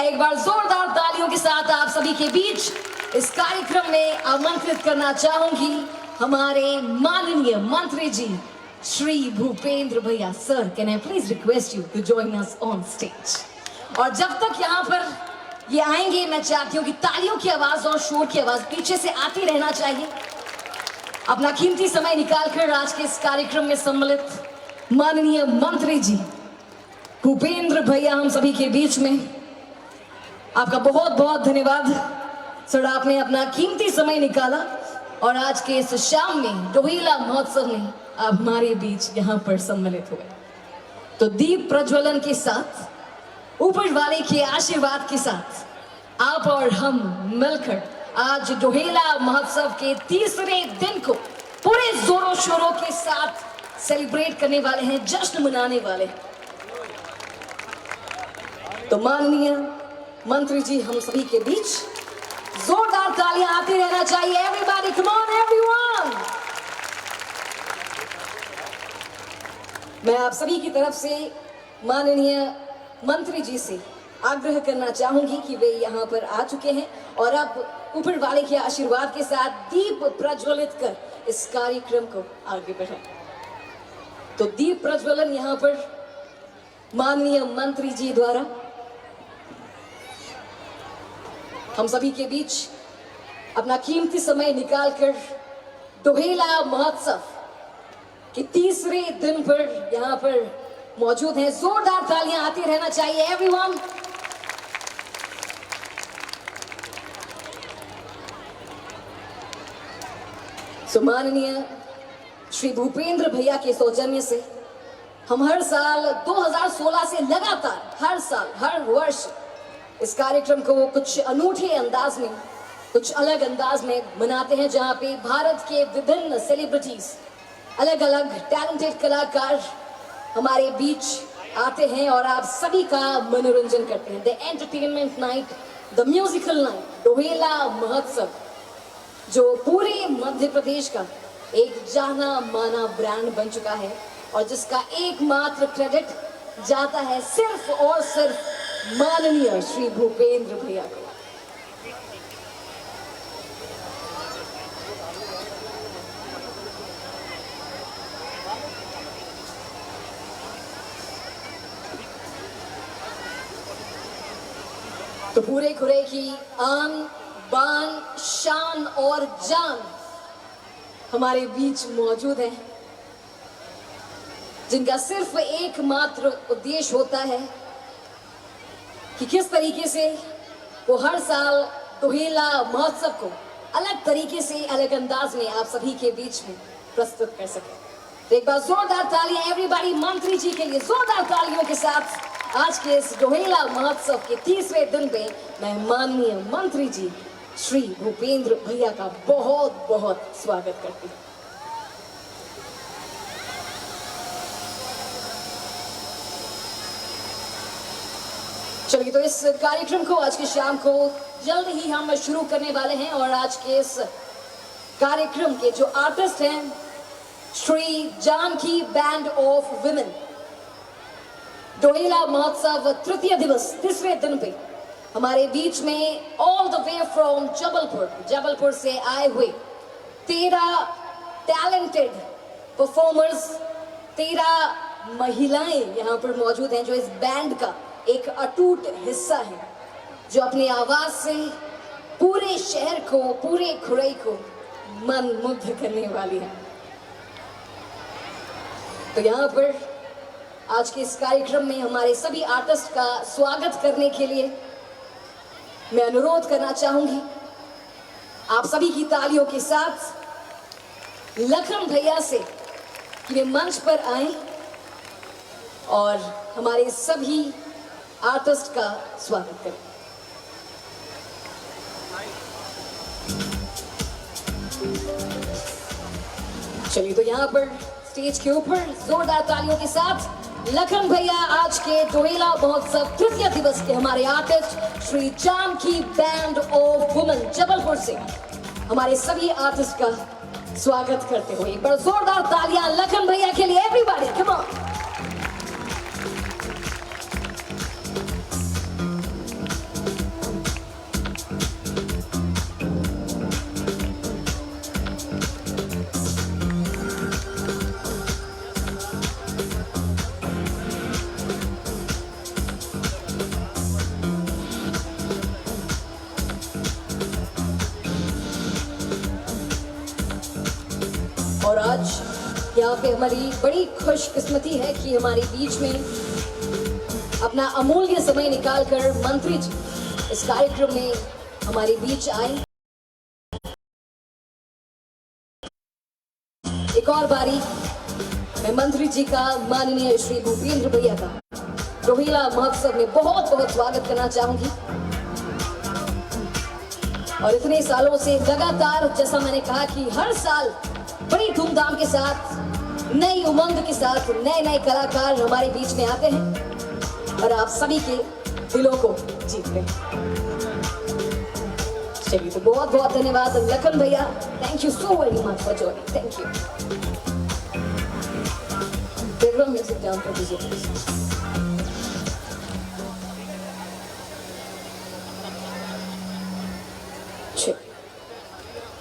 एक बार जोरदार तालियों के साथ आप सभी के बीच इस कार्यक्रम में आमंत्रित करना चाहूंगी हमारे माननीय मंत्री जी श्री भूपेंद्र भैया। Sir, can I please request you to join us on stage. और जब तक यहाँ पर ये आएंगे, मैं चाहती हूँ कि तालियों की आवाज और शोर की आवाज पीछे से आती रहना चाहिए। अपना कीमती समय निकालकर आज के इस कार्यक्रम में सम्मिलित माननीय मंत्री जी भूपेंद्र भैया हम सभी के बीच में, आपका बहुत बहुत धन्यवाद सर। आपने अपना कीमती समय निकाला और आज के इस शाम में डोहेला महोत्सव में आप हमारे बीच यहाँ पर सम्मिलित हुए। तो दीप प्रज्वलन के साथ, ऊपर वाले के आशीर्वाद के साथ आप और हम मिलकर आज डोहेला महोत्सव के तीसरे दिन को पूरे जोरों शोरों के साथ सेलिब्रेट करने वाले हैं, जश्न मनाने वाले हैं। तो माननीय मंत्री जी हम सभी के बीच जोरदार तालियां आती रहना चाहिए। Everybody come on everyone. मैं आप सभी की तरफ से माननीय मंत्री जी से आग्रह करना चाहूंगी कि वे यहाँ पर आ चुके हैं और अब ऊपर वाले के आशीर्वाद के साथ दीप प्रज्वलित कर इस कार्यक्रम को आगे बढ़ाएं। तो दीप प्रज्वलन यहाँ पर माननीय मंत्री जी द्वारा हम सभी के बीच अपना कीमती समय निकालकर डोहेला महोत्सव के तीसरे दिन पर यहाँ पर मौजूद हैं। जोरदार तालियां आती रहना चाहिए एवरीवन। माननीय श्री भूपेंद्र भैया के सौजन्य से हम हर साल 2016 से लगातार हर साल हर वर्ष इस कार्यक्रम को कुछ अनूठे अंदाज में, कुछ अलग अंदाज में मनाते हैं, जहां पे भारत के विभिन्न सेलिब्रिटीज, अलग अलग टैलेंटेड कलाकार हमारे बीच आते हैं और आप सभी का मनोरंजन करते हैं। The entertainment night, the musical night, Dohela महोत्सव, जो पूरे मध्य प्रदेश का एक जाना माना ब्रांड बन चुका है और जिसका एकमात्र क्रेडिट जाता है सिर्फ और सिर्फ माननीय श्री भूपेंद्र भैया को। तो पूरे खुरे की आन बान शान और जान हमारे बीच मौजूद है, जिनका सिर्फ एकमात्र उद्देश्य होता है कि किस तरीके से वो हर साल डोहेला महोत्सव को अलग तरीके से, अलग अंदाज में आप सभी के बीच में प्रस्तुत कर सके। तो एक बार जोरदार तालियां एवरीबॉडी मंत्री जी के लिए, जोरदार तालियों के साथ आज के इस डोहेला महोत्सव के तीसरे दिन पे मैं माननीय मंत्री जी श्री भूपेंद्र भैया का बहुत बहुत स्वागत करती हूँ। चलिए, तो इस कार्यक्रम को आज की शाम को जल्द ही हम शुरू करने वाले हैं और आज के इस कार्यक्रम के जो आर्टिस्ट हैं Shri Janaki band of women, Dohela महोत्सव तृतीय दिवस तीसरे दिन पे हमारे बीच में all the way from Jabalpur से आए हुए 13 टैलेंटेड परफॉर्मर्स, 13 महिलाएं यहाँ पर मौजूद हैं जो इस बैंड का एक अटूट हिस्सा है, जो अपनी आवाज से पूरे शहर को, पूरे खुरई को मनमुग्ध करने वाली है। तो यहाँ पर आज के इस कार्यक्रम में हमारे सभी आर्टिस्ट का स्वागत करने के लिए मैं अनुरोध करना चाहूंगी आप सभी की तालियों के साथ लखन भैया से कि वे मंच पर आए और हमारे सभी आर्टिस्ट का स्वागत करें। चलिए, तो यहाँ पर स्टेज के ऊपर जोरदार तालियों के साथ लखन भैया आज के डोहेला महोत्सव तृतीय दिवस के हमारे artist Shri Janaki band of women Jabalpur से हमारे सभी आर्टिस्ट का स्वागत करते हुए एक बार जोरदार तालियां लखन भैया के लिए। Everybody come on. आज यहाँ पे हमारी बड़ी खुशकिस्मती है कि हमारे बीच में अपना अमूल्य समय निकालकर मंत्री जी इस कार्यक्रम में हमारे बीच आए। एक और बारी मैं मंत्री जी का, माननीय श्री भूपेंद्र भैया का रोहिला महोत्सव में बहुत बहुत स्वागत करना चाहूंगी। और इतने सालों से लगातार, जैसा मैंने कहा कि हर साल बड़ी धूमधाम के साथ, नई उमंग के साथ नए नए कलाकार हमारे बीच में आते हैं और आप सभी के दिलों को जीतते हैं। चलिए, तो बहुत बहुत धन्यवाद लखन भैया, thank you so very much for joining, thank you. Background music down कर दीजिए please. Check.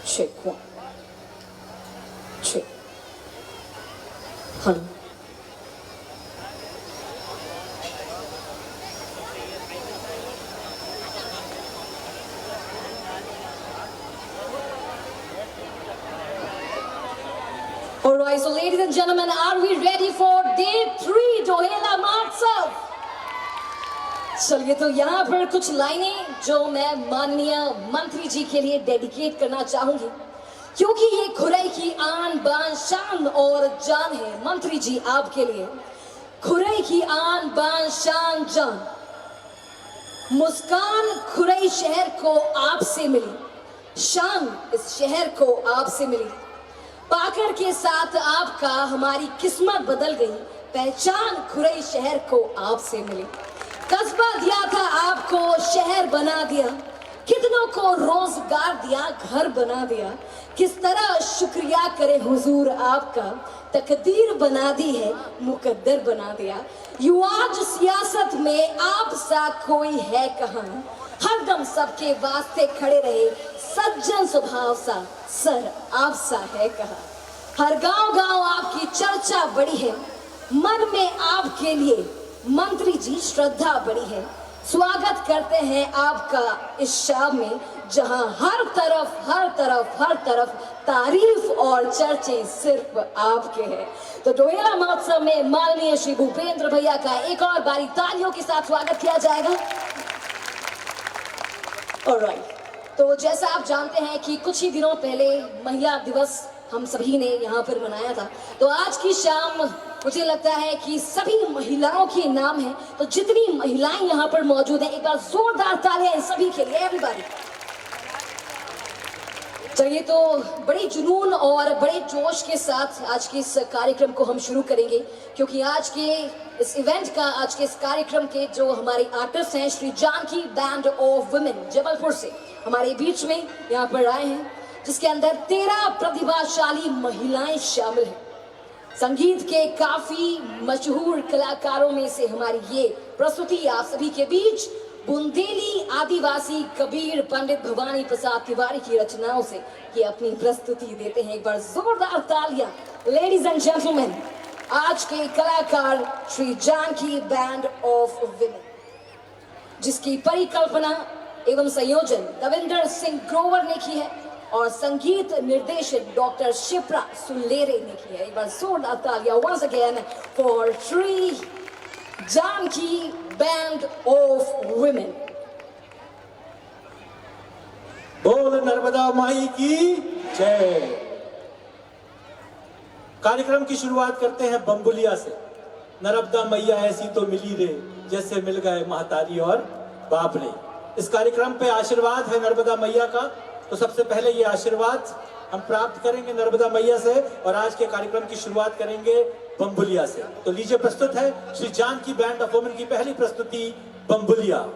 Check one. Check. Hello. Alright, so ladies and gentlemen, are we ready for day 3 Rohilla महोत्सव? चलिए, तो यहाँ पर कुछ लाइनें जो मैं माननीय मंत्री जी के लिए डेडिकेट करना चाहूंगी, क्योंकि ये खुरई की आन बान शान और जान है। मंत्री जी, आपके लिए खुरई की आन बान शान जान। मुस्कान खुरई शहर को आपसे मिली, शान इस शहर को आपसे मिली। पाकर के साथ आपका हमारी किस्मत बदल गई, पहचान खुरई शहर को आपसे मिली। कस्बा दिया था आपको, शहर बना दिया, कितनों को रोजगार दिया, घर बना दिया। किस तरह शुक्रिया करे हुजूर आपका, तकदीर बना दी है, मुकद्दर बना दिया। यू आज सियासत में आप सा कोई है कहाँ, हरदम सबके वास्ते खड़े रहे, सज्जन स्वभाव सा सर आप सा है कहाँ। हर गांव गांव आपकी चर्चा बड़ी है, मन में आपके लिए मंत्री जी श्रद्धा बड़ी है। स्वागत करते हैं आपका इस शाम में, जहां हर तरफ तारीफ और चर्चे सिर्फ आपके हैं। तो रोहिला महोत्सव में माननीय श्री भूपेंद्र भैया का एक और बारी तालियों के साथ स्वागत किया जाएगा। ऑलराइट, तो जैसा आप जानते हैं कि कुछ ही दिनों पहले महिला दिवस हम सभी ने यहाँ पर मनाया था, तो आज की शाम मुझे लगता है कि सभी महिलाओं के नाम है। तो जितनी महिलाएं यहाँ पर मौजूद हैं, एक बार जोरदार तालियां इन सभी के लिए, एवरीबॉडी। चलिए, तो बड़ी जुनून और बड़े जोश के साथ आज के इस कार्यक्रम को हम शुरू करेंगे, क्योंकि आज के इस इवेंट का, आज के इस कार्यक्रम के जो हमारे आर्टिस्ट हैं, Shri Janaki band of women Jabalpur से हमारे बीच में यहाँ पर आए हैं, जिसके अंदर 13 प्रतिभाशाली महिलाएं शामिल हैं। संगीत के काफी मशहूर कलाकारों में से हमारी ये प्रस्तुति आप सभी के बीच बुंदेली आदिवासी कबीर पंडित भवानी प्रसाद तिवारी की रचनाओं से ये अपनी प्रस्तुति देते हैं। एक बार जोरदार तालियां, लेडीज एंड जेंटलमैन, आज के कलाकार Shri Janaki band of women, जिसकी परिकल्पना एवं संयोजन दविंदर सिंह ग्रोवर ने की है और संगीत निर्देशक डॉक्टर शिप्रा सुलेरे ने की है। एक बार जोरदार तालियां once again for Shri Janaki band of women. बोल नर्मदा माई की जय। कार्यक्रम की शुरुआत करते हैं बम्बुलिया से। नर्मदा मैया ऐसी तो मिली रे, जैसे मिल गए महतारी और बाप ने। इस कार्यक्रम पे आशीर्वाद है नर्मदा मैया का, तो सबसे पहले ये आशीर्वाद हम प्राप्त करेंगे नर्मदा मैया से और आज के कार्यक्रम की शुरुआत करेंगे बम्बुलिया से। तो लीजिए, प्रस्तुत है Shri Janaki band of women की पहली प्रस्तुति बम्बुलिया।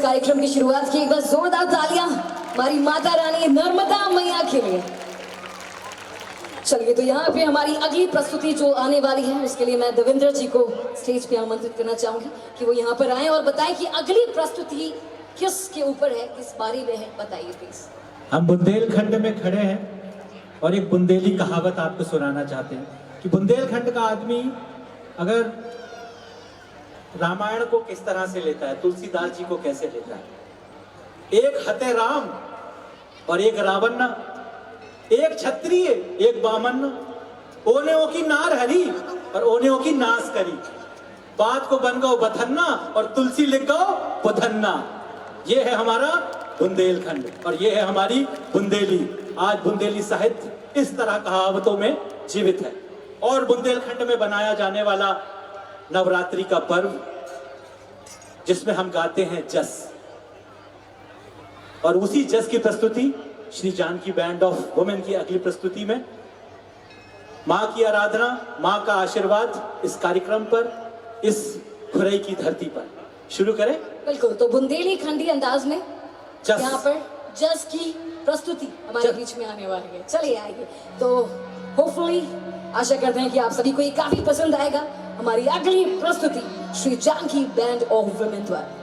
कार्यक्रम की शुरुआत की। एक बार जोरदार तालियां हमारी माता रानी नर्मदा मैया के लिए। चलिए, तो यहाँ पे हमारी अगली प्रस्तुति जो आने वाली है उसके लिए मैं देवेंद्र जी को स्टेज पे आमंत्रित करना चाहूंगी कि वो यहाँ पर आए और बताएं कि अगली प्रस्तुति किसके ऊपर है, किस बारे में है, बताइए प्लीज। हम बुंदेलखंड में खड़े हैं और एक बुंदेली कहावत आपको सुनाना चाहते हैं कि बुंदेलखंड का आदमी अगर रामायण को किस तरह से लेता है, तुलसीदास जी को कैसे लेता है। एक हते राम और एक रावण, एक क्षत्रिय एक बामन, ओनेओ की नार हरी और ओनेओ की नाश करी, बात को बन गो बथन्ना और तुलसी लिख गो पुथन्ना। ये है हमारा बुंदेलखंड और ये है हमारी बुंदेली। आज बुंदेली साहित्य इस तरह कहावतों में जीवित है। और बुंदेलखंड में बनाया जाने वाला नवरात्रि का पर्व जिसमें हम गाते हैं जस, और उसी जस की प्रस्तुति Shri Janaki band of women की अगली प्रस्तुति में। मां की आराधना, मां का आशीर्वाद इस कार्यक्रम पर, इस खुरई की धरती पर। शुरू करें। बिल्कुल, तो बुंदेली खंडी अंदाज में जस। यहाँ पर जस की प्रस्तुति हमारे बीच में आने वाली है। चलिए आइए, तो होपफुली आशा करते हैं कि आप सभी को ये काफी पसंद आएगा। हमारी अगली प्रस्तुति Shri Janaki band of women द्वारा।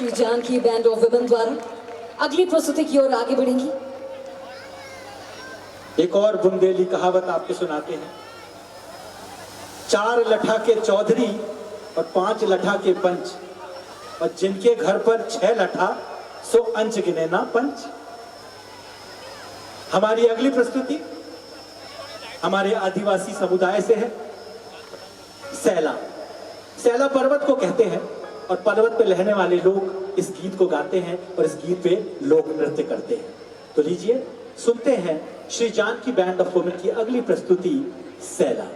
Shri Janaki band of women द्वारा अगली प्रस्तुति की ओर आगे बढ़ेंगी। एक और बुंदेली कहावत आपको सुनाते हैं। 4 लठा के चौधरी और 5 लठा के पंच, और जिनके घर पर 6 लठा सो अंच गिने ना पंच। हमारी अगली प्रस्तुति हमारे आदिवासी समुदाय से है। सैला। सैला पर्वत को कहते हैं और पर्वत पे रहने वाले लोग इस गीत को गाते हैं और इस गीत पे लोक नृत्य करते हैं। तो लीजिए सुनते हैं Shri Janaki band of women की अगली प्रस्तुति सैला।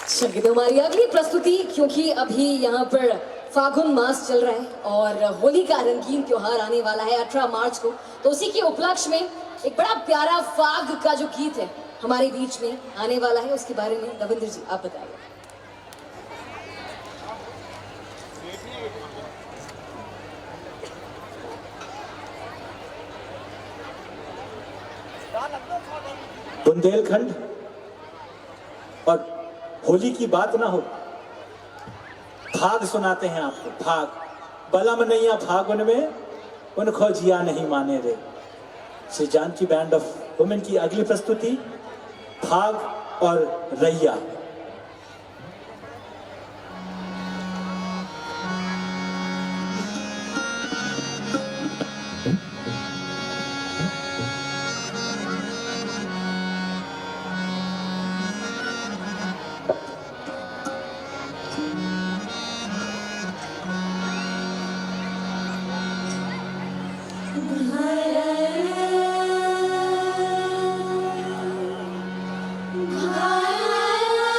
चलिए तो हमारी अगली प्रस्तुति, क्योंकि अभी यहाँ पर फागुन मास चल रहा है और होली का रंगीन त्योहार आने वाला है 18 मार्च को, तो उसी के उपलक्ष्य में एक बड़ा प्यारा फाग का जो गीत है हमारे बीच में आने वाला है, उसके बारे में रविंद्र जी आप बताइए। बुंदेलखंड और होली की बात ना हो, भाग सुनाते हैं आपको। भाग बलम नैया फागुन में उनको जिया नहीं माने रे। Shri Janaki band of women की अगली प्रस्तुति भाग और रैया। घर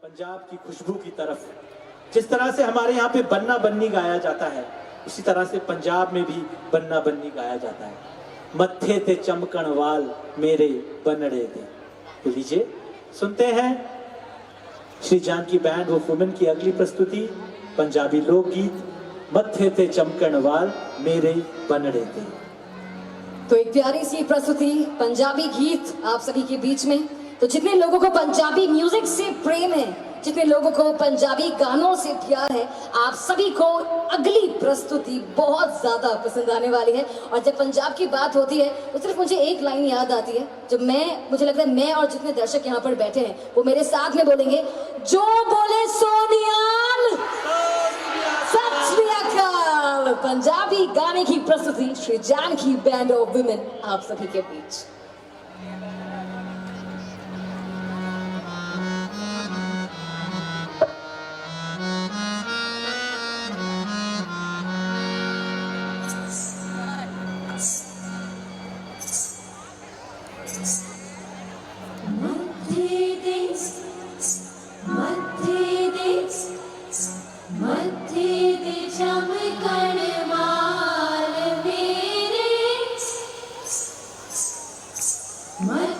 पंजाब की खुशबू की तरफ। जिस तरह से हमारे यहाँ पे बन्ना बन्नी गाया जाता है, उसी तरह से पंजाब में भी बन्ना बन्नी गाया जाता है। मत्थे ते चमकण वाल मेरे बनड़े दे। तो लीजिए सुनते हैं Shri Janaki band of women की अगली प्रस्तुति, पंजाबी लोकगीत मत्थे ते चमकण वाल मेरे बनड़े दे। तो एक प्यारी सी प्रस्तुति पंजाबी गीत आप सभी के बीच में। तो जितने लोगों को पंजाबी म्यूजिक से प्रेम है, जितने लोगों को पंजाबी गानों से प्यार है, आप सभी को अगली प्रस्तुति बहुत ज्यादा पसंद आने वाली है। और जब पंजाब की बात होती है तो सिर्फ मुझे एक लाइन याद आती है, जो मुझे लगता है मैं और जितने दर्शक यहाँ पर बैठे हैं वो मेरे साथ में बोलेंगे, जो बोले सोनियाल सत श्री अकाल। पंजाबी गाने की प्रस्तुति Shri Janaki band of women आप सभी के बीच। My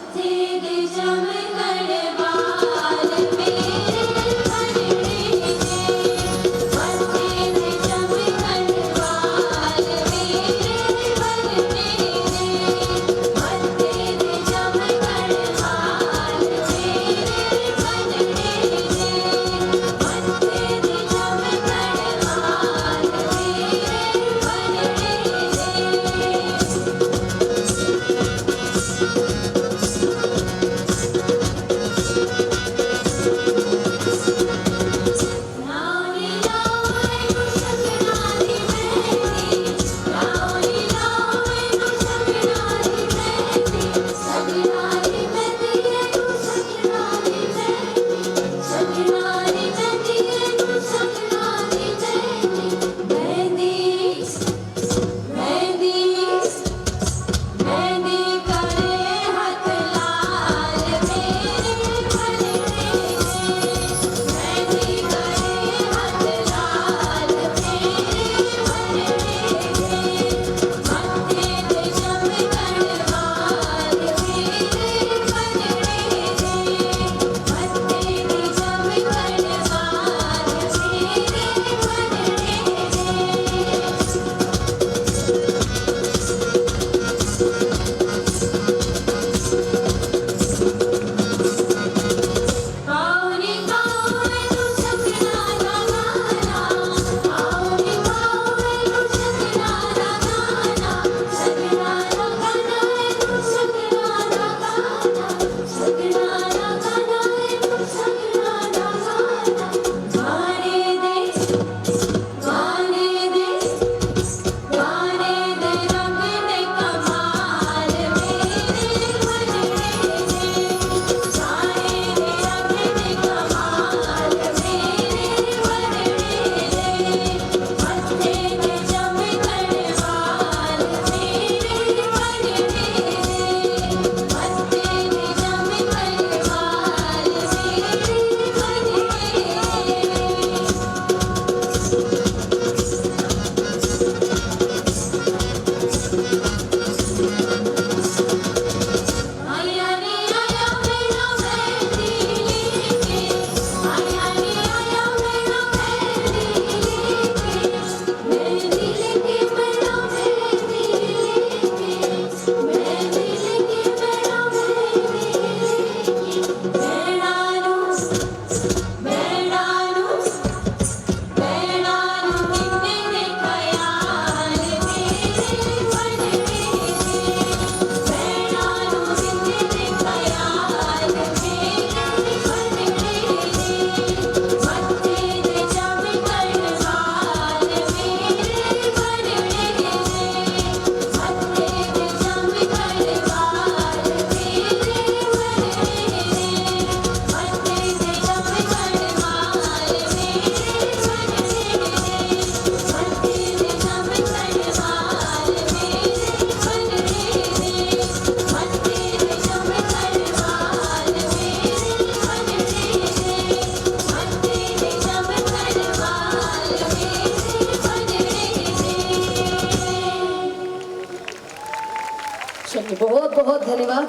चलिए, बहुत बहुत धन्यवाद।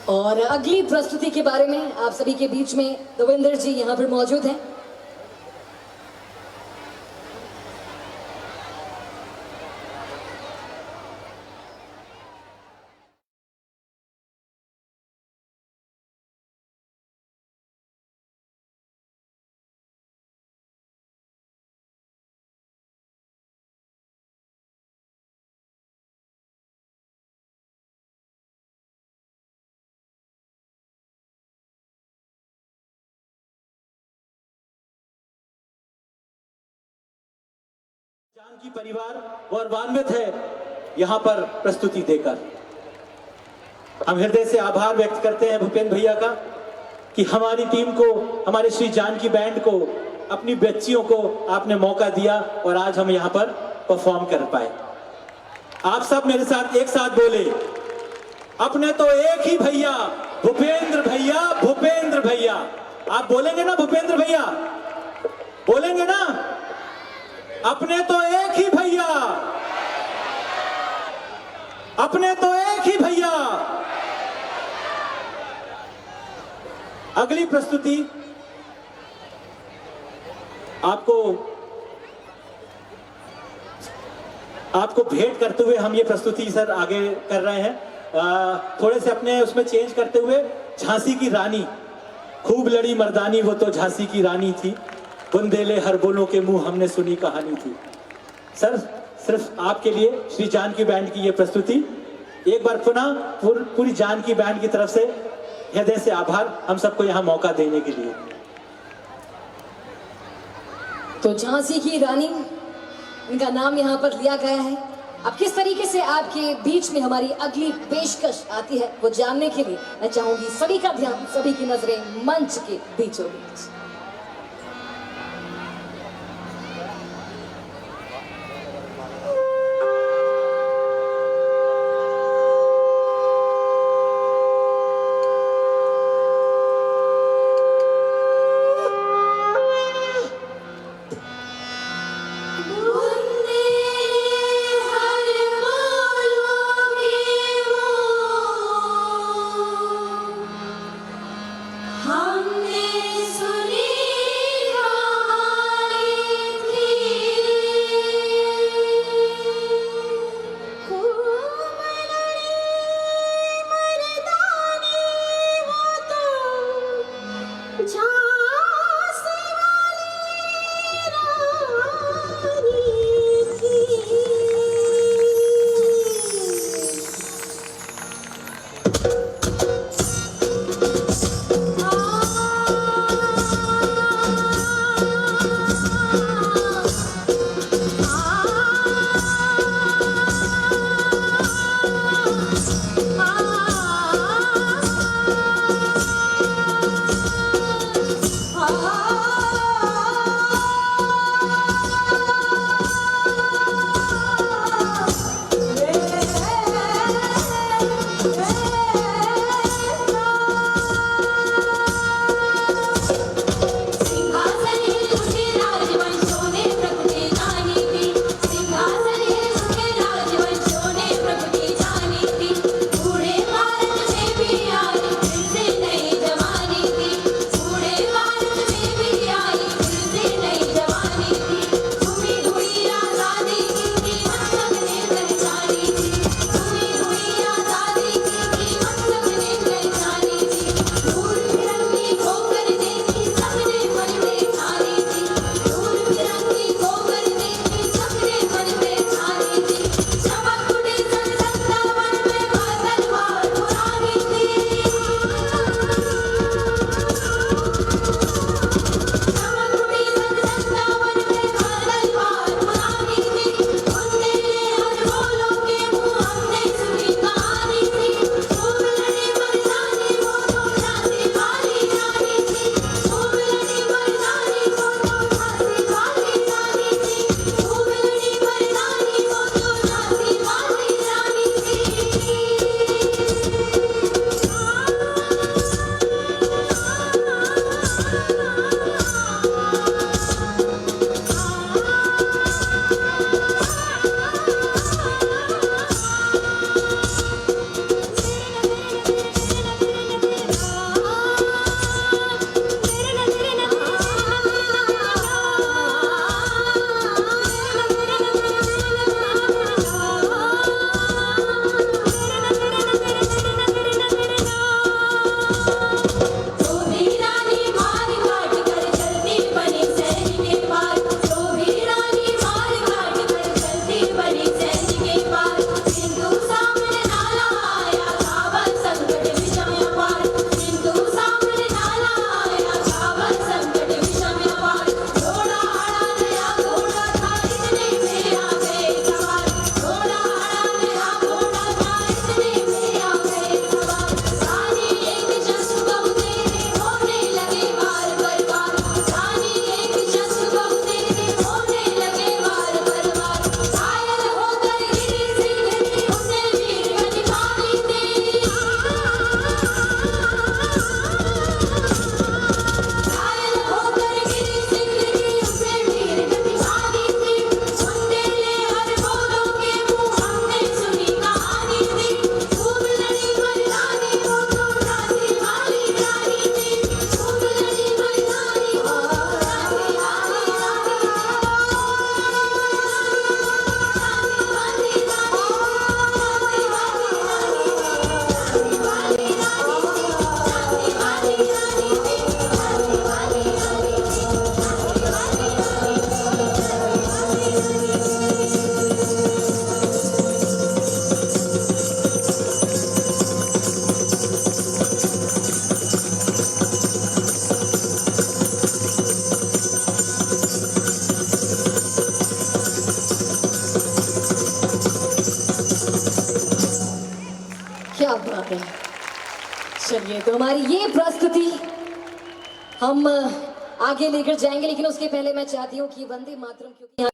और अगली प्रस्तुति के बारे में आप सभी के बीच में देवेंद्र जी यहाँ पर मौजूद हैं। जानकी परिवार गौरवान्वित है यहाँ पर प्रस्तुति देकर। हम हृदय से आभार व्यक्त करते हैं भूपेंद्र भैया का कि हमारी टीम को, हमारे श्री जानकी बैंड को, अपनी बच्चियों को आपने मौका दिया और आज हम यहाँ पर परफॉर्म कर पाए। आप सब मेरे साथ एक साथ बोले, अपने तो एक ही भैया भूपेंद्र भैया, भूपेंद्र भैया। आप बोलेंगे ना भूपेंद्र भैया? बोलेंगे ना? अपने तो एक ही भैया, अपने तो एक ही भैया। अगली प्रस्तुति आपको भेंट करते हुए हम ये प्रस्तुति सर आगे कर रहे हैं। थोड़े से अपने उसमें चेंज करते हुए, झांसी की रानी, खूब लड़ी मर्दानी वो तो झांसी की रानी थी, बुंदेले हर बोलों के मुंह हमने सुनी कहानी थी। सर, सिर्फ आपके लिए श्री जानकी बैंड की ये प्रस्तुति। एक बार पुनः पूरी जानकी बैंड की तरफ से हृदय से आभार हम सबको यहाँ मौका देने के लिए। तो झांसी की रानी, इनका नाम यहाँ पर लिया गया है। अब किस तरीके से आपके बीच में हमारी अगली पेशकश आती है वो जानने के लिए मैं चाहूंगी सभी का ध्यान, सभी की नजरें मंच के बीचों बीच। हमने सुनी बात है। चलिए, तो हमारी ये प्रस्तुति हम आगे लेकर जाएंगे, लेकिन उसके पहले मैं चाहती हूँ कि वंदे मातरम, क्योंकि यहाँ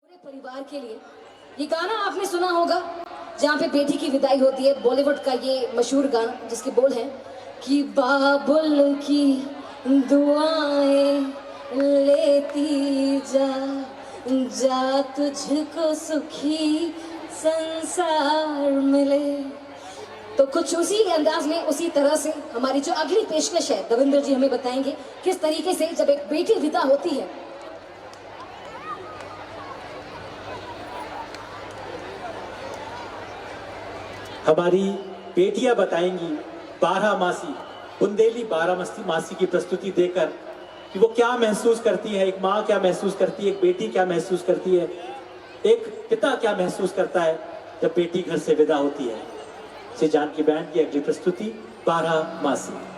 पूरे परिवार के लिए ये गाना आपने सुना होगा, जहाँ पे बेटी की विदाई होती है, बॉलीवुड का ये मशहूर गाना जिसके बोल हैं कि बाबुल की दुआएं लेती जा, जा तुझको सुखी संसार मिले। तो कुछ उसी अंदाज में, उसी तरह से हमारी जो अगली पेशकश है, दविंदर जी हमें बताएंगे किस तरीके से जब एक बेटी विदा होती है। हमारी बेटियां बताएंगी 12 मासी, बुंदेली 12 मासी की प्रस्तुति देकर कि वो क्या महसूस करती है, एक माँ क्या महसूस करती है, एक बेटी क्या महसूस करती है, एक पिता क्या महसूस करता है जब बेटी घर से विदा होती है। श्री जानकी बैंड की अगली प्रस्तुति 12 मासी।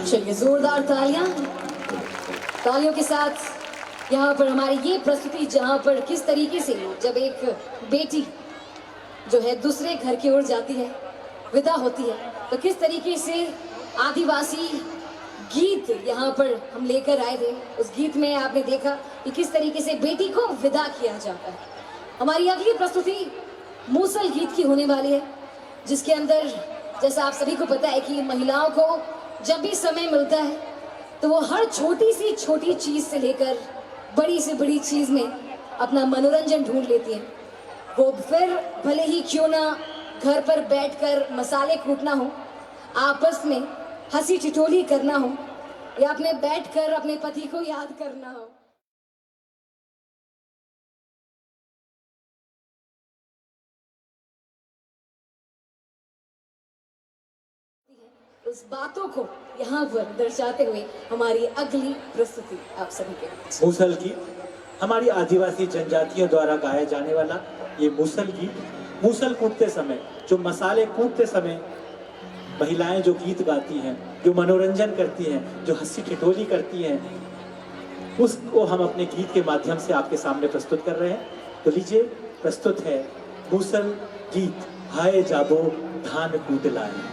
चलिए जोरदार तालियां। तालियों के साथ यहाँ पर हमारी ये प्रस्तुति, जहाँ पर किस तरीके से जब एक बेटी जो है दूसरे घर की ओर जाती है, विदा होती है, तो किस तरीके से आदिवासी गीत यहाँ पर हम लेकर आए थे। उस गीत में आपने देखा कि किस तरीके से बेटी को विदा किया जाता है। हमारी अगली प्रस्तुति मूसल गीत की होने वाली है, जिसके अंदर जैसा आप सभी को पता है कि महिलाओं को जब भी समय मिलता है तो वो हर छोटी सी छोटी चीज से लेकर बड़ी से बड़ी चीज में अपना मनोरंजन ढूंढ लेती है। वो फिर भले ही क्यों ना घर पर बैठकर मसाले कूटना हो, आपस में हंसी ठिठोली करना हो, या अपने बैठकर अपने पति को याद करना हो। उस बातों को यहाँ पर दर्शाते हुए हमारी अगली प्रस्तुति आप सभी के बीच। मूसल गीत हमारी आदिवासी जनजातियों द्वारा गाया जाने वाला ये मूसल गीत, मूसल कूटते समय, जो मसाले कूटते समय महिलाएं जो गीत गाती हैं, जो मनोरंजन करती हैं, जो हंसी ठिठोली करती हैं, उसको हम अपने गीत के माध्यम से आपके सामने प्रस्तुत कर रहे हैं। तो लीजिए, प्रस्तुत है मूसल गीत, हाय जाबो धान कूट लाए।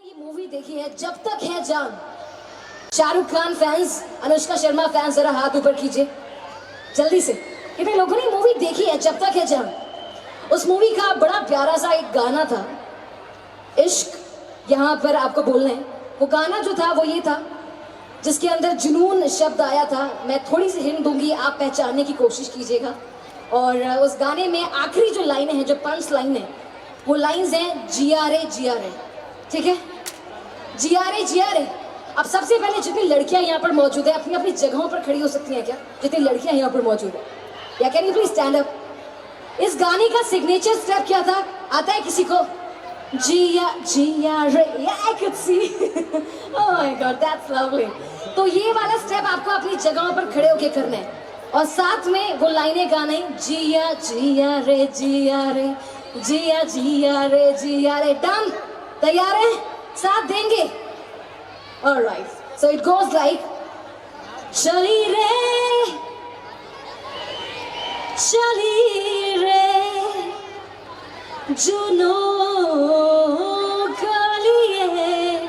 ये मूवी देखी है जब तक है जान। शाहरुख खान फैंस, अनुष्का शर्मा फैंस जरा हाथ ऊपर कीजिए जल्दी से। कितने लोगों ने मूवी देखी है जब तक है जान? उस मूवी का बड़ा प्यारा सा एक गाना था, इश्क यहाँ पर आपको बोलना है। वो गाना जो था वो ये था, जिसके अंदर जुनून शब्द आया था। मैं थोड़ी सी हिंट दूंगी, आप पहचानने की कोशिश कीजिएगा। और उस गाने में आखिरी जो लाइनें हैं, जो पंच लाइन है, वो लाइंस हैं जिया रे जिया रे। ठीक है, जिया रे जिया रे। अब सबसे पहले जितनी लड़कियां यहाँ पर मौजूद है अपनी अपनी जगहों पर खड़ी हो सकती हैं क्या? जितनी लड़कियां यहाँ पर मौजूद है, या can you please stand up. इस गाने का सिग्नेचर स्टेप क्या था, आता है किसी को? जिया जिया रे। I could see. Oh my God, that's lovely. तो ये वाला स्टेप आपको अपनी जगहों पर खड़े होके करना है और साथ में वो लाइनें गाना है, जिया जिया रे जिया रे, जिया जिया रे जिया रे। डन? तैयार है? साथ देंगे? Alright, so it goes like, चली रे जुनों गलिए,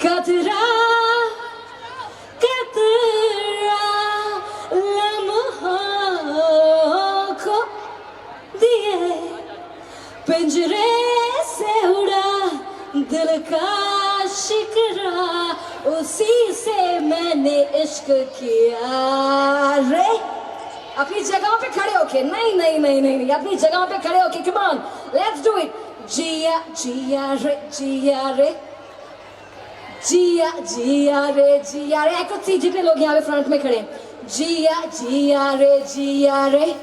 कतरा कतरा लम्हों को दिए, पिंजरे से उड़ा दिल का शिकरा, उसी से मैंने इश्क किया रे। अपनी जगहों पे खड़े होके, नहीं नहीं नहीं नहीं नहीं, अपनी जगहों पे खड़े होके, come on, let's do it. जिया जिया रे जिया रे, जिया जिया रे जिया रे। आई कुड सी जितने लोग यहाँ पे फ्रंट में खड़े हैं, जिया जिया रे जिया रे।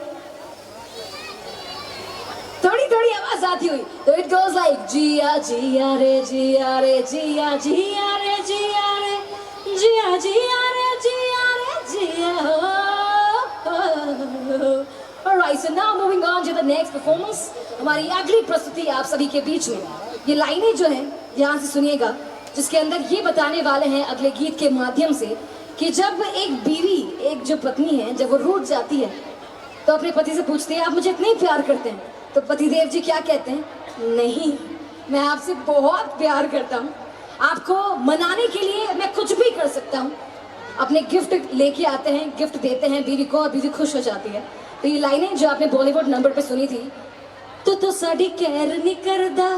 थोड़ी थोड़ी आवाज आती हुई, तो इट गोज लाइक, जिया जिया रे जिया रे, जिया जिया रे जिया रे, जिया जिया रे जिया रे जिया। Alright, so now moving on to the next performance. हमारी अगली प्रस्तुति आप सभी के बीच में, ये लाइनें जो हैं ध्यान से सुनिएगा, जिसके अंदर ये बताने वाले हैं अगले गीत के माध्यम से कि जब एक बीवी, एक जो पत्नी है, जब वो रूठ जाती है तो अपने पति से पूछती है, आप मुझे इतना ही प्यार करते हैं? तो पतिदेव जी क्या कहते हैं? नहीं, मैं आपसे बहुत प्यार करता हूँ, आपको मनाने के लिए मैं कुछ भी कर सकता हूँ। अपने गिफ्ट लेके आते हैं, गिफ्ट देते हैं बीवी को और बीवी खुश हो जाती है। तो ये लाइनें जो आपने बॉलीवुड नंबर पे सुनी थी, तो साड़ी केयर नहीं करदा,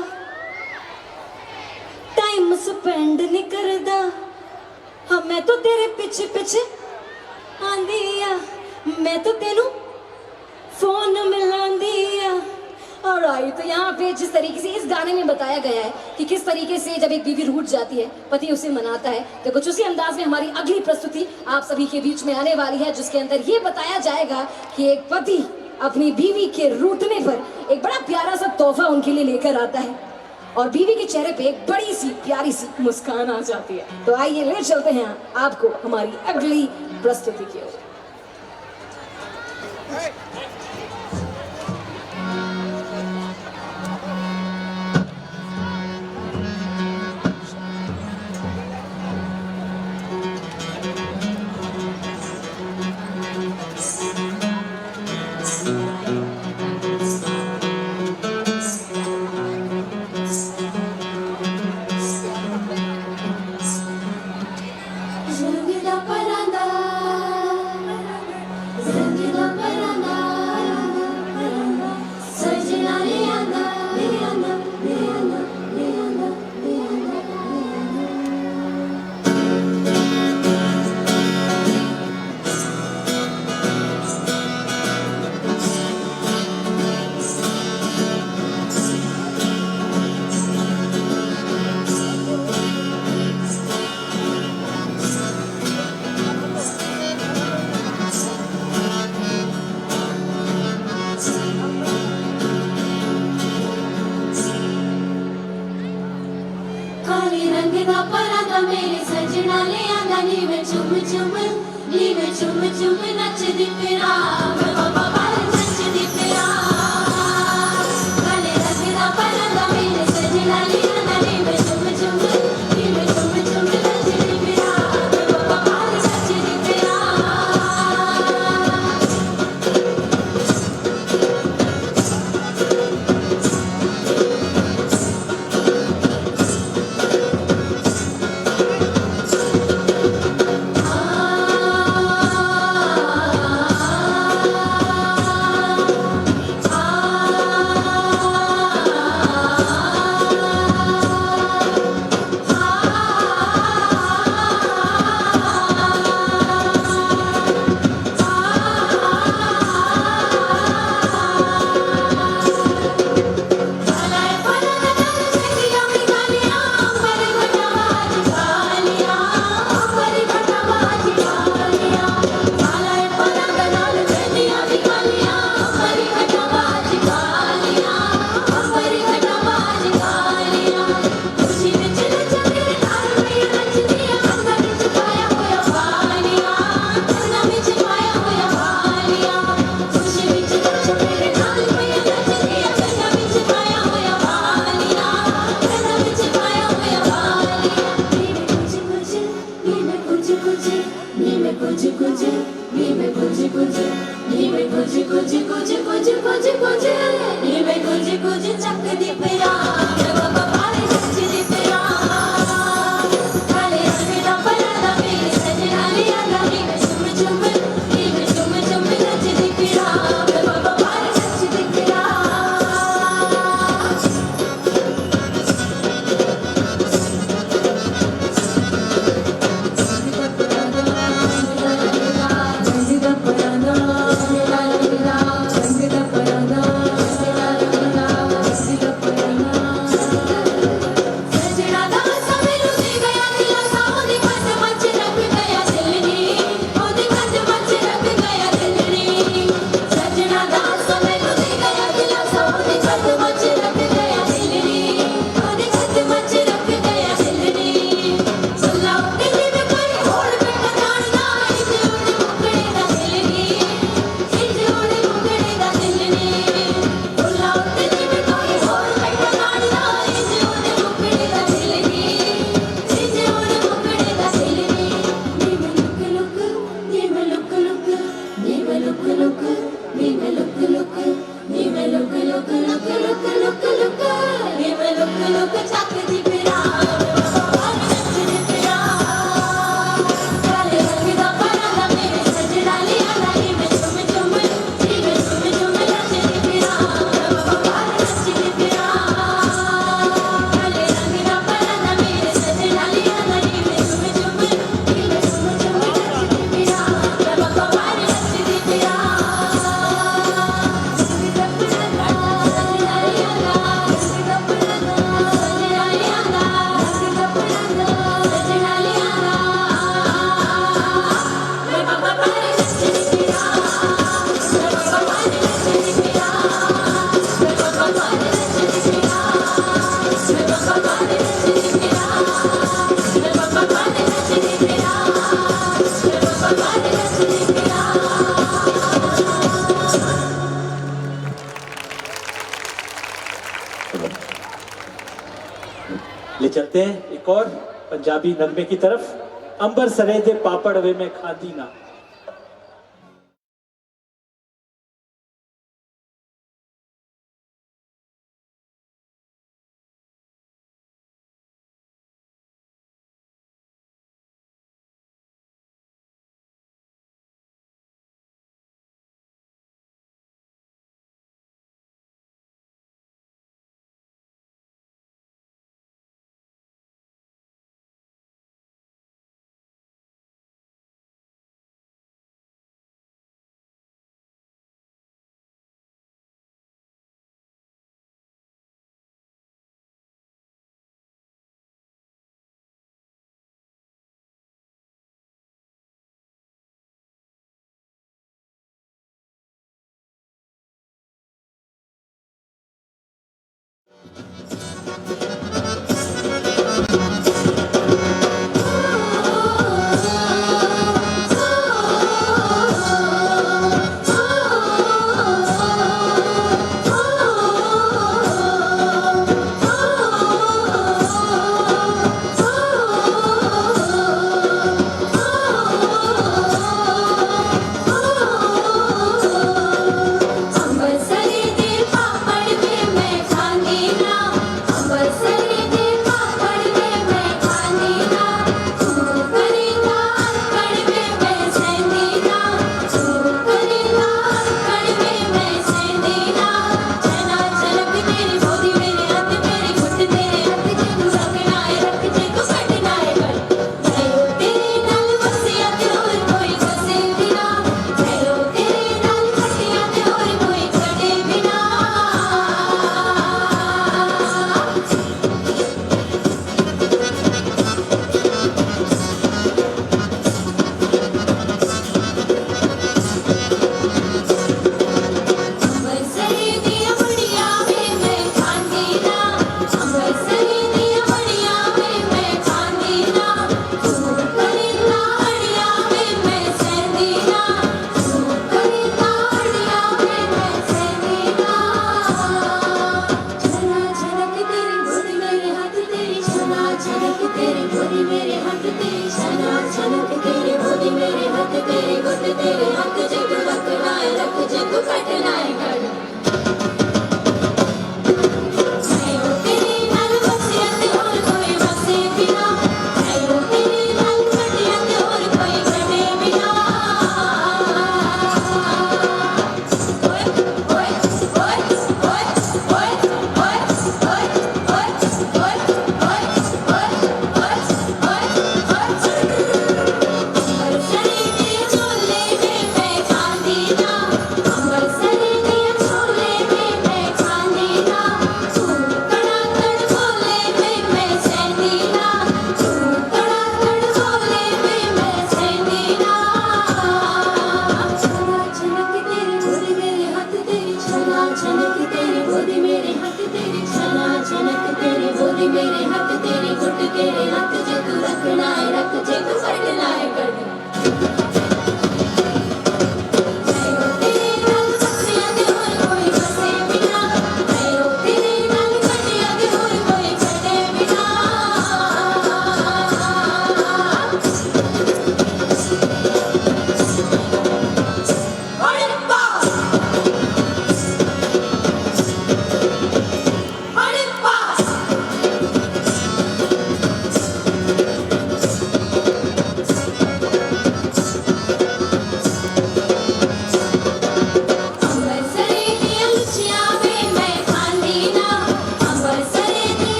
टाइम स्पेंड नहीं करदा, हाँ मैं तो तेरे पीछे पीछे आंदी आ, मैं तो तेनू फोन मिलांदी आ। ऑलराइट, तो यहाँ पे जिस तरीके से इस गाने में बताया गया है कि किस तरीके से जब एक बीवी रूठ जाती है पति उसे मनाता है, तो कुछ उसी अंदाज में हमारी अगली प्रस्तुति आप सभी के बीच में आने वाली है, जिसके अंदर ये बताया जाएगा कि एक पति अपनी बीवी के रूठने पर एक बड़ा प्यारा सा तोहफा उनके लिए लेकर आता है और बीवी के चेहरे पे एक बड़ी सी प्यारी सी मुस्कान आ जाती है। तो आइए ले चलते हैं आपको हमारी अगली प्रस्तुति की ओर। मेरे सजना ले आंदा नी में चुम चुम नचदी फिरा बाबा बाल नचदी फिरा काले रंग दा पलंगा मेरे सजना ले आंदा नी में चुम चुम नचदी फिरा बाबा बाल नचदी फिरा अंबरी घटाबाज कालिया अंबरी घटाबाज कालिया खुशी विच नच मेरे नाल मैया नचदी आ कंधां विच पाया होया वालिया कंधां विच पाया होया वालिया खुशी विच नच मेरे नाल मैया नचदी आ कंधां विच पाया होया वालिया कंधां विच पाया होया वालिया नी मैं कुछ कुछ नी मैं कुछ कुछ नी मैं कुछ कुछ नी मैं कुछ कुछ कुछ कुछ कुछ कुछ नी मैं कुछ कुछ चक दी पिया बाबा बाले नच दी पिया काले रंग दा परादा मेरे सजना लिया नी मैं चुम चुम नी मैं चुम चुम नच दी पिया बाबा बाले नच दी पिया सजना दास मेनू दे गया दिलासा ओदी खत मच रख गया दिल नी ओदी खत मच रख गया दिल नी सजना दास मेनू दे गया दिलासा ओदी खत मच रख गया दिल नी ओदी खत मच रख गया दिल नी सुल्ला उते जिवें कोई होर बैठा जाणदा इंज उड़े मुकड़े दा दिल नी इंज उड़े मुकड़े दा दिल नी सुल्ला उते जिवें कोई होर बैठा जाणदा इंज उड़े मुकड़े दा दिल नी इंज उड़े मुकड़े दा दिल नी नी मैं लुक लुक नी मैं लुक लुक नी मैं लुक लुक नी मैं लुक लुक नी मैं लुक लुक लुक लुक लुक लुक नी मैं लुक लुक चक दी पिया बाबा बाले नच दी पिया काले रंग दा परादा मेरे सजना लिया नी मैं चुम चुम नी मैं चुम चुम नच दी पिया बाबा बाले नच दी पिया काले रंग दा परादा मेरे सजना लिया नी मैं चुम चुम नी मैं चुम चुम नच दी पिया बाबा बाले नच दी पिया ले चलते हैं एक और पंजाबी नगमे की तरफ। अंबर सरे दे पापड़ वे में खाती ना।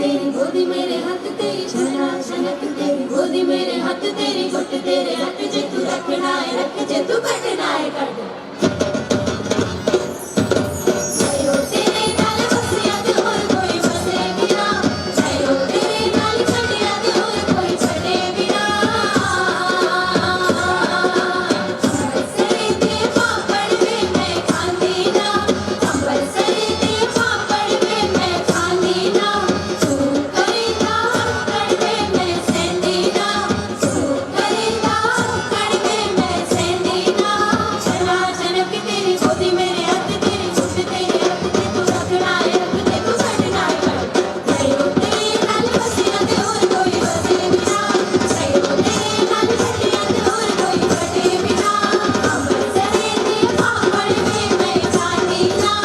तेरी गोदी मेरे हाथ तेरी छना छनक तेरी गोदी मेरे हाथ तेरी गुट तेरे रख जे तू रखना है रख जे तू कटना है कट छयो तेरे नाल बसिया ते और कोई बसे बिना छयो तेरे नाल छड़िया ते और कोई छड़े बिना सरे ते पापड़ में मैं खांदी ना अंबर सरे ते पापड़ में मैं खांदी ना तू करेगा कड़वे में सेंदी ना तू करेगा कड़वे में सेंदी ना छना छनक तेरी गोदी मेरे हाथ तेरी गुट तेरे हाथ ते तू रखना है रख ते तू कटना है कट छयो तेरे नाल बसिया ते और कोई बसे बिना छयो तेरे नाल छड़िया ते और कोई छड़े बिना अंबर सरे ते पापड़ में मैं खांदी ना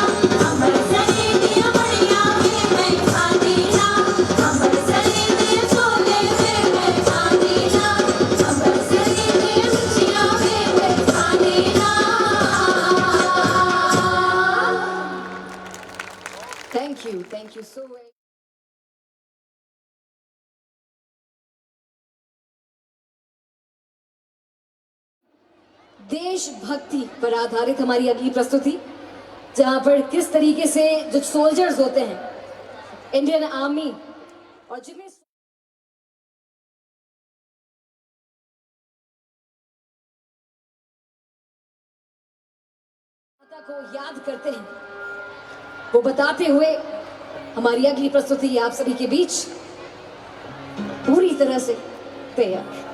अंबर सरे ते बड़िया में मैं खांदी ना अंबर सरे ते छोले में मैं खांदी ना अंबर सरे ते मिर्चियां में मैं खांदी ना थैंक यू सो मच। देशभक्ति पर आधारित हमारी अगली प्रस्तुति, जहां पर किस तरीके से जो सोल्जर्स होते हैं इंडियन आर्मी और जिन्हें को याद करते हैं, वो बताते हुए हमारी अगली प्रस्तुति आप सभी के बीच पूरी तरह से तैयार।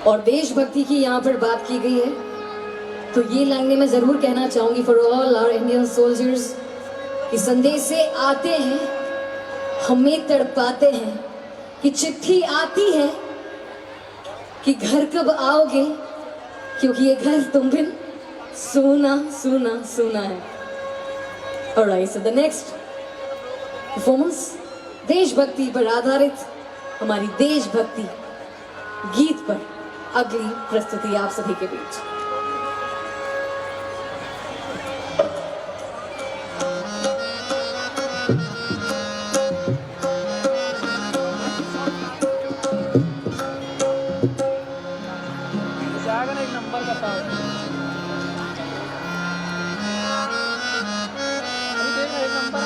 और देशभक्ति की यहाँ पर बात की गई है, तो ये लाइनें मैं जरूर कहना चाहूंगी for all our Indian soldiers कि संदेश से आते हैं, हमें तड़पाते हैं, कि चिट्ठी आती है कि घर कब आओगे, क्योंकि ये घर तुम बिन सूना सूना सूना है। Alright, so the next performance देशभक्ति पर आधारित हमारी देशभक्ति गीत पर अगली प्रस्तुति आप सभी के बीच। एक नंबर बताओ। एक नंबर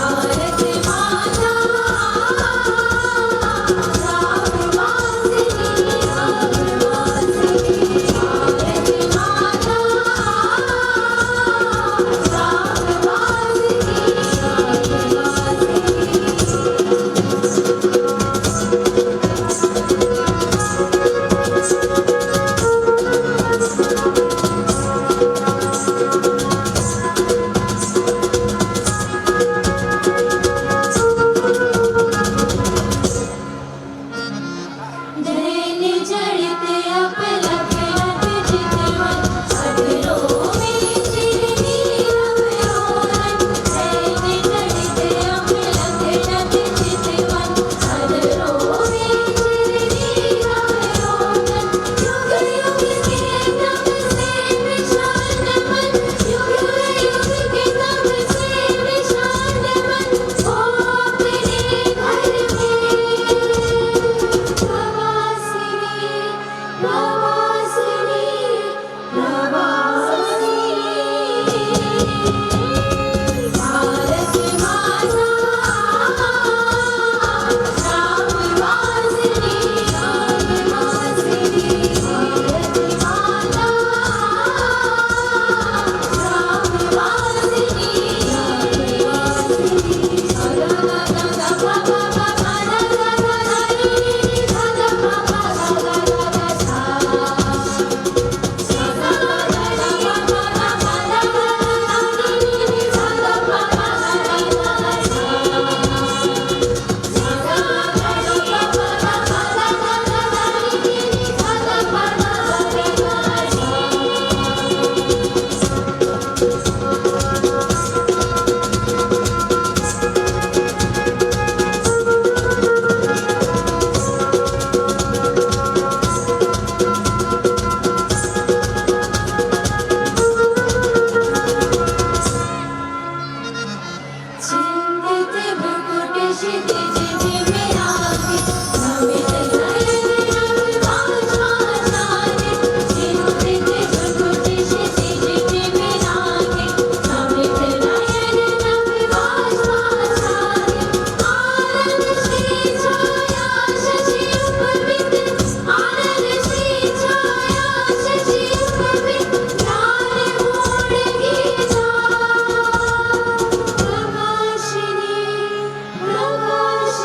भारत माता रामवासिनी रामवासिनी भारत माता जैन जड़ित अपलखनत जितवन अधरो में चिरनी रमयोरन जैन जड़ित अपलखनत जितवन अधरो में चिरनी रमयोरन युग युग के तब से विशाल मन युग युग के तब से विशाल मन हो अपने घर में प्रवासिनी प्रवासिनी प्रवासिनी भारत माता रामवासिनी रामवासिनी भारत माता रामवासिनी चिंतित भ्रुकुट क्षितिज जिमे आगे नमित नयन नभ भाषाचार्य चिंतित भ्रुकुट क्षितिज जिमे आगे नमित नयन नभ भाषाचार्य आनंद श्री छाया शशि उपवित आनंद श्री छाया शशि उपवित ज्ञान मोड़ गीता प्रकाशिनी प्रकाशिनी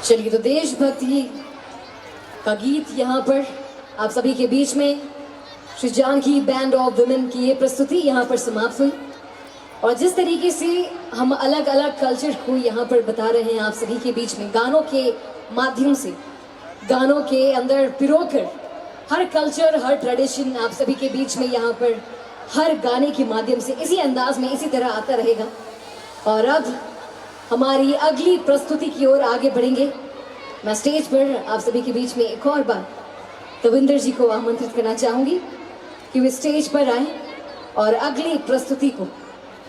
चलिए तो देशभक्ति का गीत यहाँ पर आप सभी के बीच में Shri Janaki band of women की ये प्रस्तुति यहाँ पर समाप्त हुई। और जिस तरीके से हम अलग अलग कल्चर को यहाँ पर बता रहे हैं आप सभी के बीच में, गानों के माध्यम से, गानों के अंदर पिरोकर हर कल्चर, हर ट्रेडिशन आप सभी के बीच में यहाँ पर हर गाने के माध्यम से इसी अंदाज में इसी तरह आता रहेगा। और अब हमारी अगली प्रस्तुति की ओर आगे बढ़ेंगे। मैं स्टेज पर आप सभी के बीच में एक और बार दविंदर जी को आमंत्रित करना चाहूंगी कि वे स्टेज पर आए और अगली प्रस्तुति को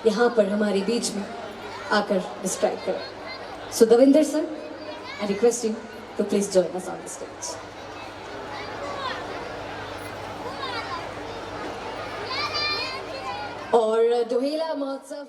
यहाँ पर हमारे बीच में आकर डिस्क्राइब करें। So Davinder sir, I request you to please join us on the stage. और डोहेला महोत्सव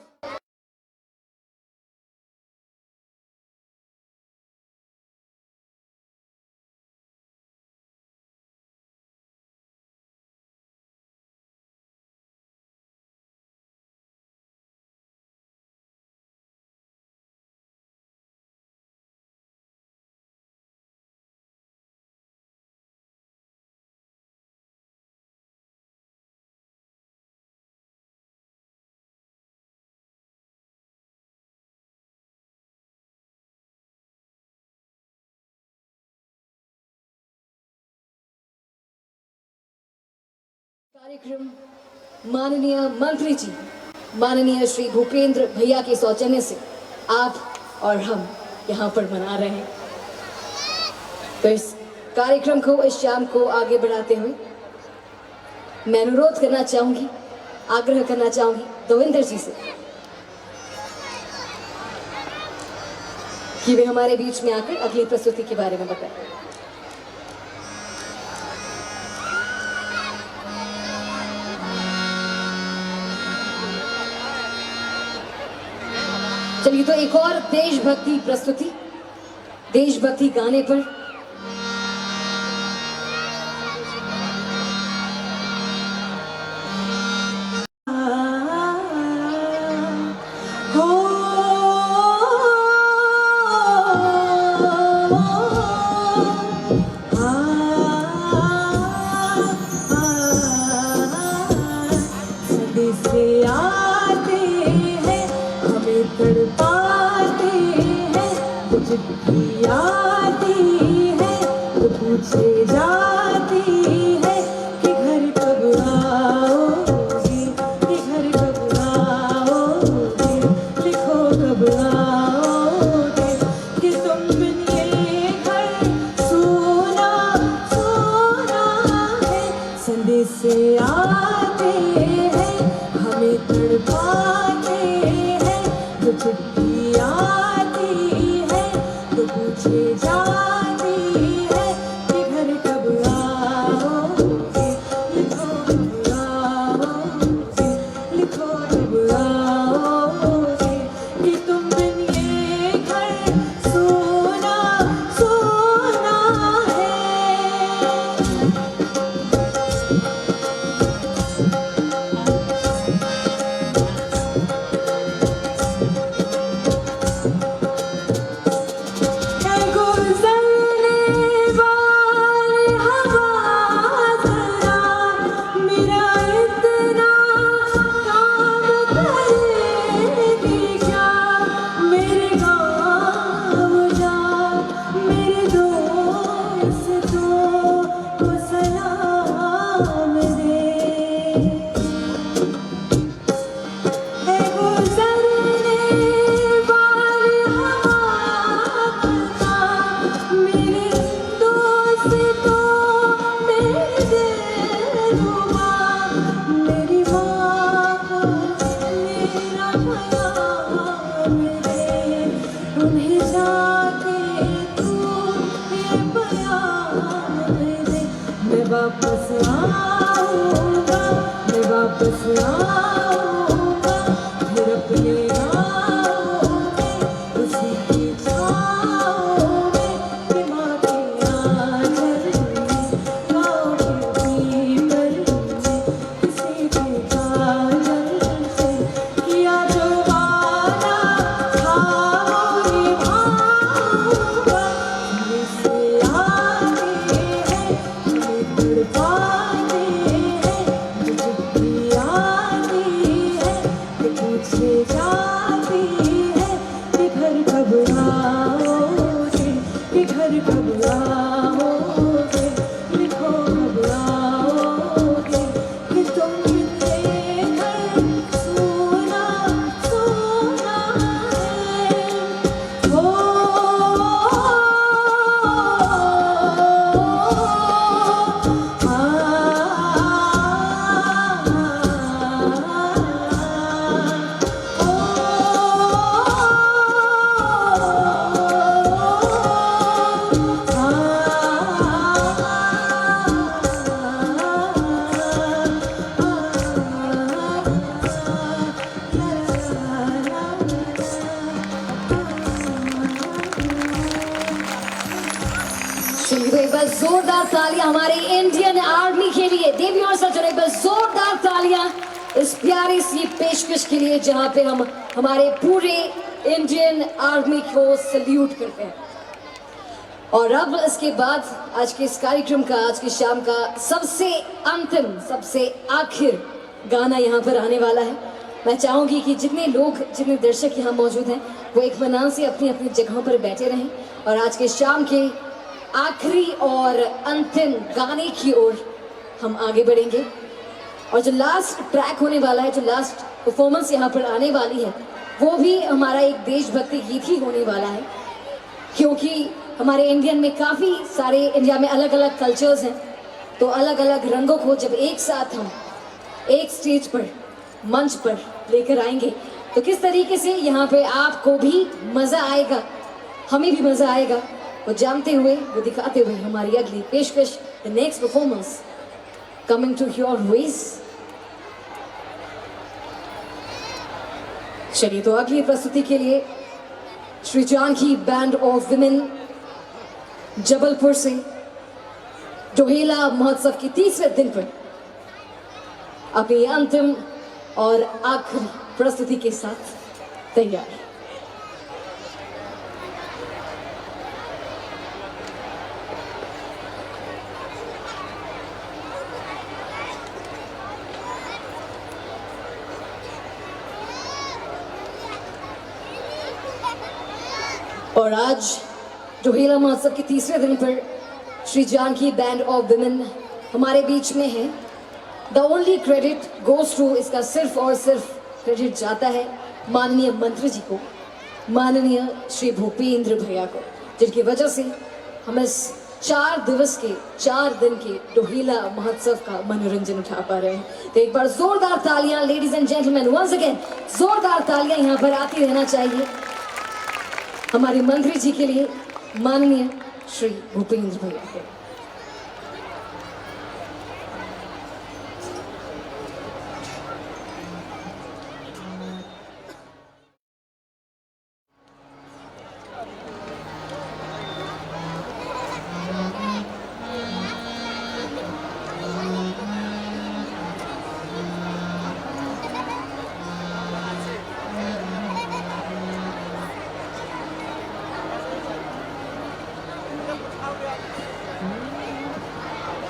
कार्यक्रम माननीय मंत्री जी, माननीय श्री भूपेंद्र भैया के सौजन्य से आप और हम यहाँ पर मना रहे हैं। तो इस कार्यक्रम को, इस शाम को आगे बढ़ाते हुए मैं अनुरोध करना चाहूंगी, आग्रह करना चाहूंगी दविंदर जी से कि वे हमारे बीच में आकर अगली प्रस्तुति के बारे में बताएं। चलिए तो एक और देशभक्ति प्रस्तुति, देशभक्ति गाने पर बार जोरदार तालियां हमारे इंडियन आर्मी के लिए। देवी और सज्जन, एक बार जोरदार तालियां इस प्यारी सी पेशकश के लिए जहां पे हम हमारे पूरे इंडियन आर्मी को सल्यूट करते हैं। और अब इसके बाद आज के इस कार्यक्रम का, आज की शाम का सबसे अंतिम, सबसे आखिर गाना यहाँ पर आने वाला है। मैं चाहूंगी कि जितने लोग, जितने दर्शक यहाँ मौजूद हैं, वो एक इत्मीनान से अपनी अपनी जगहों पर बैठे रहें और आज के शाम के आखिरी और अंतिम गाने की ओर हम आगे बढ़ेंगे। और जो लास्ट ट्रैक होने वाला है, जो लास्ट परफॉर्मेंस यहाँ पर आने वाली है, वो भी हमारा एक देशभक्ति गीत ही होने वाला है, क्योंकि हमारे इंडियन में काफ़ी सारे, इंडिया में अलग अलग कल्चर्स हैं, तो अलग अलग रंगों को जब एक साथ हम एक स्टेज पर, मंच पर लेकर आएंगे, तो किस तरीके से यहाँ पे आपको भी मज़ा आएगा, हमें भी मज़ा आएगा, वो जानते हुए, वो दिखाते हुए हमारी अगली पेशकश, the next performance coming to your ways. चलिए, तो अगली प्रस्तुति के लिए Shri Janaki band of women Jabalpur से डोहेला महोत्सव के तीसरे दिन पर अपनी अंतिम और आखिरी प्रस्तुति के साथ तैयार। और आज डोहेला महोत्सव के तीसरे दिन पर Shri Janaki band of women हमारे बीच में है। The only credit goes to, इसका सिर्फ और सिर्फ क्रेडिट जाता है माननीय मंत्री जी को, माननीय श्री भूपेंद्र भैया को, जिनकी वजह से हम इस 4 दिवस के, 4 दिन के डोहेला महोत्सव का मनोरंजन उठा पा रहे हैं। तो एक बार जोरदार तालियां ladies and gentleman, once again जोरदार तालियां यहाँ पर आती रहना चाहिए हमारे मंत्री जी के लिए, माननीय श्री भूपेंद्र भैया के।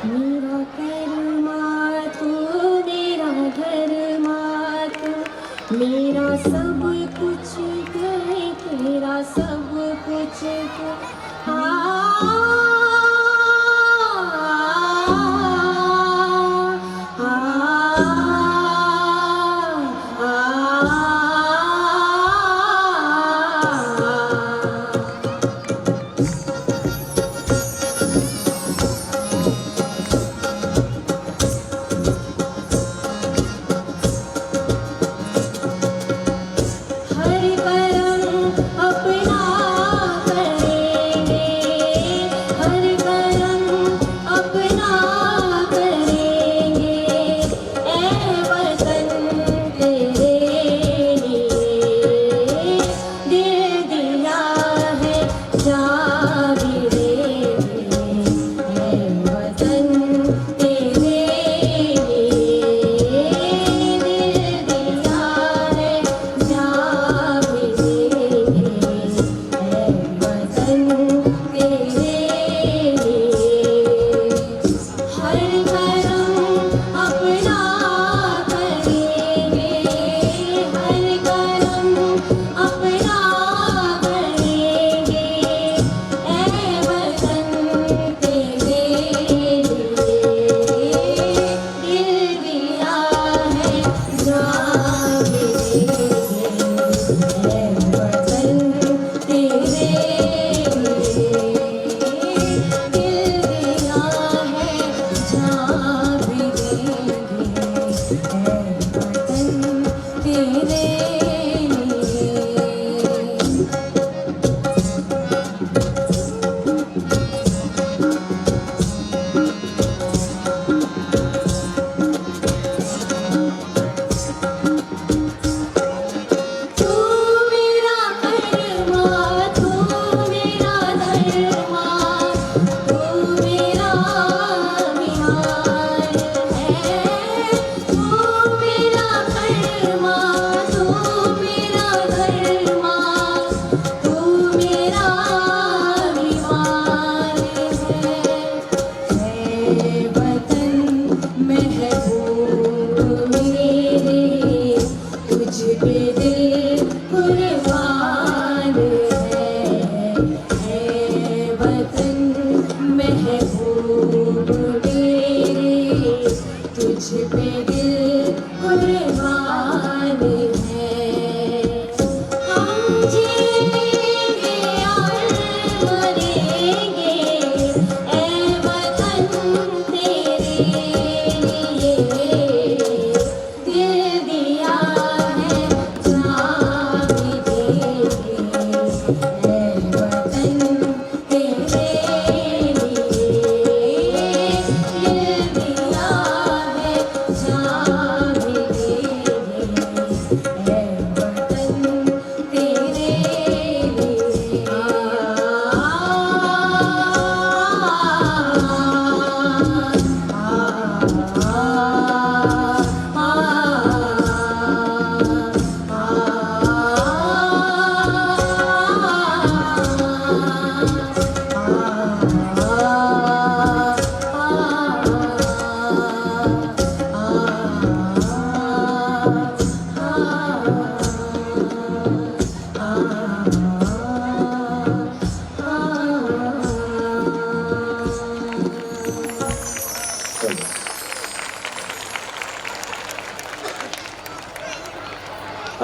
मेरा कर्मा तू, मेरा धर्मा तू, मेरा सब कुछ है, तेरा सब कुछ है। हरि परम अपना करे,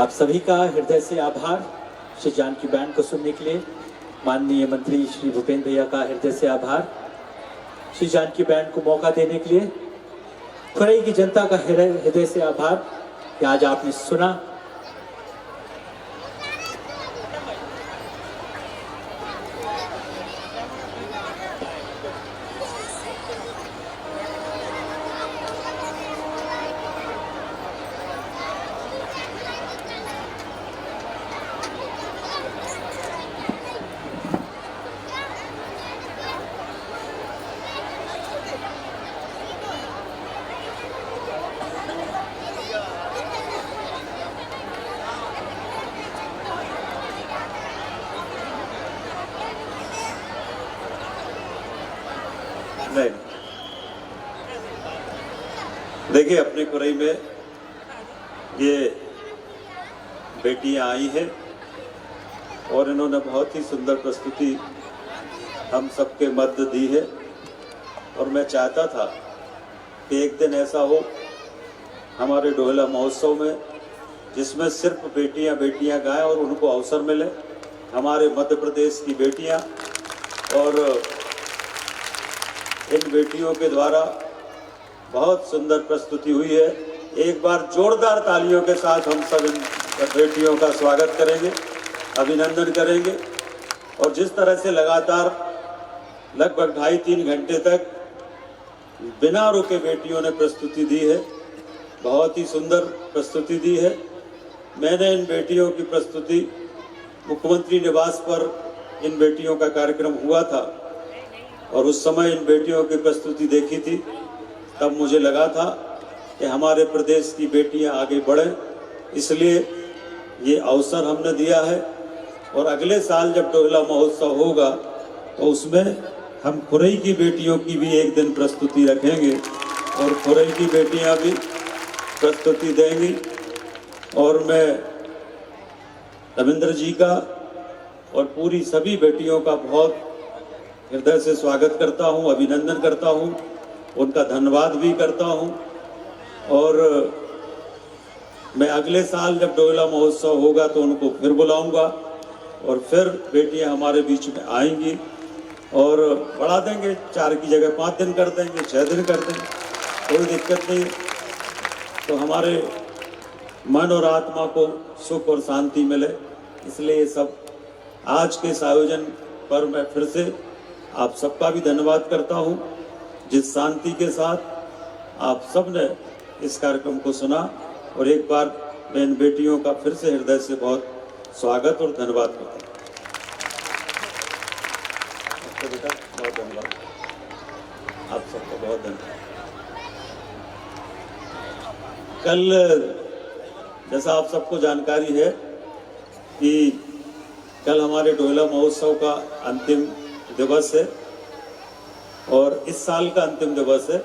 आप सभी का हृदय से आभार। श्री जानकी बैंड को सुनने के लिए माननीय मंत्री श्री भूपेंद्र भैया का हृदय से आभार। श्री जानकी बैंड को मौका देने के लिए खुरई की जनता का हृदय से आभार कि आज आपने सुना। नहीं, देखिए अपने खुरई में ये बेटियां आई हैं और इन्होंने बहुत ही सुंदर प्रस्तुति हम सबके मध्य दी है। और मैं चाहता था कि एक दिन ऐसा हो हमारे डोहला महोत्सव में जिसमें सिर्फ बेटियां बेटियां गाएं और उनको अवसर मिले। हमारे मध्य प्रदेश की बेटियां और इन बेटियों के द्वारा बहुत सुंदर प्रस्तुति हुई है। एक बार जोरदार तालियों के साथ हम सब इन बेटियों का स्वागत करेंगे, अभिनंदन करेंगे। और जिस तरह से लगातार लगभग 2.5-3 घंटे तक बिना रुके बेटियों ने प्रस्तुति दी है, बहुत ही सुंदर प्रस्तुति दी है। मैंने इन बेटियों की प्रस्तुति मुख्यमंत्री निवास पर इन बेटियों का कार्यक्रम हुआ था और उस समय इन बेटियों की प्रस्तुति देखी थी। तब मुझे लगा था कि हमारे प्रदेश की बेटियां आगे बढ़ें, इसलिए ये अवसर हमने दिया है। और अगले साल जब डोहला महोत्सव होगा तो उसमें हम खुरई की बेटियों की भी एक दिन प्रस्तुति रखेंगे और खुरई की बेटियां भी प्रस्तुति देंगी। और मैं रविंद्र जी का और पूरी सभी बेटियों का बहुत हृदय से स्वागत करता हूं, अभिनंदन करता हूं, उनका धन्यवाद भी करता हूं। और मैं अगले साल जब डोहला महोत्सव होगा तो उनको फिर बुलाऊंगा और फिर बेटियां हमारे बीच में आएंगी और बढ़ा देंगे। 4 की जगह 5 दिन कर देंगे, 6 दिन कर देंगे, कोई दिक्कत नहीं। तो हमारे मन और आत्मा को सुख और शांति मिले, इसलिए ये सब आज के इस आयोजन पर मैं फिर से आप सबका भी धन्यवाद करता हूं, जिस शांति के साथ आप सब ने इस कार्यक्रम को सुना। और एक बार मैं इन बेटियों का फिर से हृदय से बहुत स्वागत और धन्यवाद करता हूं। आपको बेटा बहुत धन्यवाद, आप सबको बहुत धन्यवाद। कल जैसा आप सबको जानकारी है कि कल हमारे डोहला महोत्सव का अंतिम दिवस है और इस साल का अंतिम दिवस है।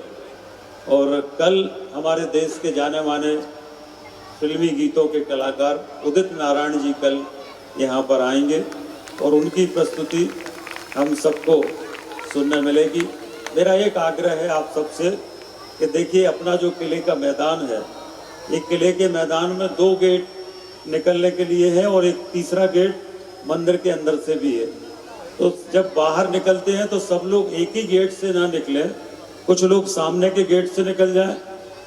और कल हमारे देश के जाने माने फिल्मी गीतों के कलाकार उदित नारायण जी कल यहाँ पर आएंगे और उनकी प्रस्तुति हम सबको सुनने मिलेगी। मेरा एक आग्रह है आप सबसे कि देखिए अपना जो किले का मैदान है, एक किले के मैदान में 2 गेट निकलने के लिए है और एक तीसरा गेट मंदिर के अंदर से भी है। तो जब बाहर निकलते हैं तो सब लोग एक ही गेट से ना निकलें, कुछ लोग सामने के गेट से निकल जाएं,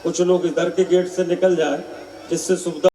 कुछ लोग इधर के गेट से निकल जाएं, जिससे सुविधा